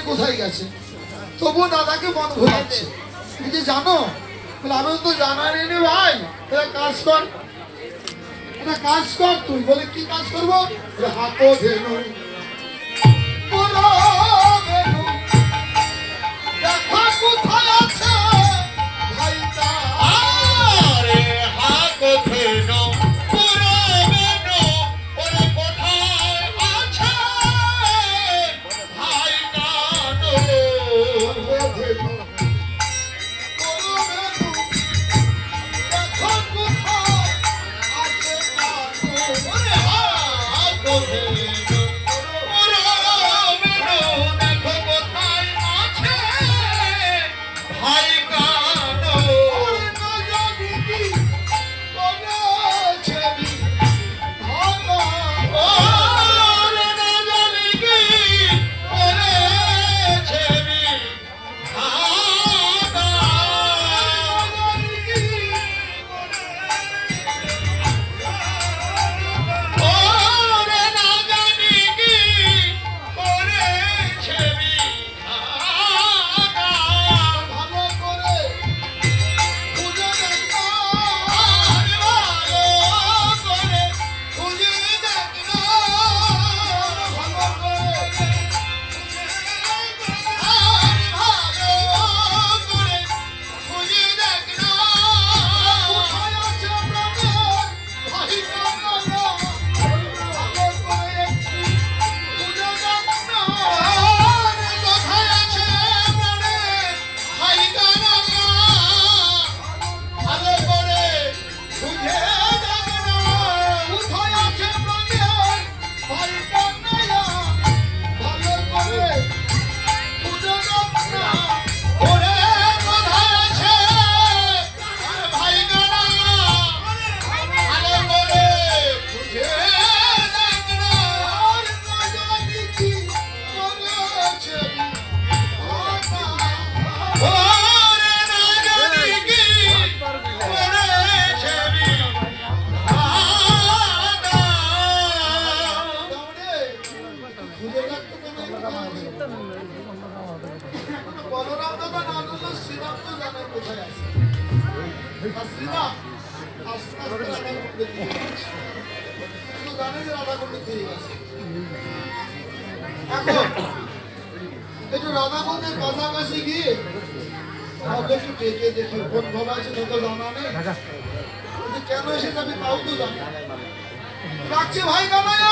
কোথায় গেছে, তবুও দাদাকে মন ঘোরাচ্ছে। তুমি যে জানো, আমি তো জানার এনে ভাই, কাজ কর, একটা কাজ কর। তুই বলে কি কাজ করবো? হাঁকো ধেনু দেখা কোথায় আছে ভাইটা, আরে হাঁকো ধেনু পুরাবেনু, ওরা কোথায় আছে ভাইটা নো। ওরে হাঁকো ধেনু পুরাবেনু, দেখো কোথায় আছে ভাইটা নো। ওরে না জানি কি করেছে বিধাতা, ওরে না জানি কি করেছে বিধাতা। ভালো করে খুঁজে দেখো, আর ভালো করে খুঁজে দেখো, ভালো করে আর ভালো করে খুঁজে দেখো। কোথায় আছে প্রাণের ভাইটা দাদা, ভালো করে একটু খুঁজে দেখো। আর কোথায় আছে প্রাণের ভাইটা রাঙা, ভালো করে খুঁজে দেখো। কোথায় আছে প্রাণের ভাইটা দাদা, ভালো করে খুঁজে দেখো। ওরে কোথায় আছে ভাইটা রাঙা, ভালো করে খুঁজে দেখো। আর না জানি কি করেছে বিধাতা, ওরে না জানি কি করেছে বিধাতা। খুঁজে দেখতে কেন বলরাম দাদা না জানলে শ্রীরাম তো জানে কোথায় আছে। আর শ্রীরাম আস্তে আস্তে রাধাকুণ্ডে দিয়ে গেছে, কিন্তু জানে যে রাধাকুণ্ডে দিয়ে গেছে। এখন একটু রাধাকুণ্ডের কাছাকাছি গিয়ে ভাবলে একটু ডেকে দেখি কোন ভাবে আছে, তো জানা নেই, কিন্তু কেন এসে যাবি তাও তো জানি। ডাকছে ভাই কানাইয়া,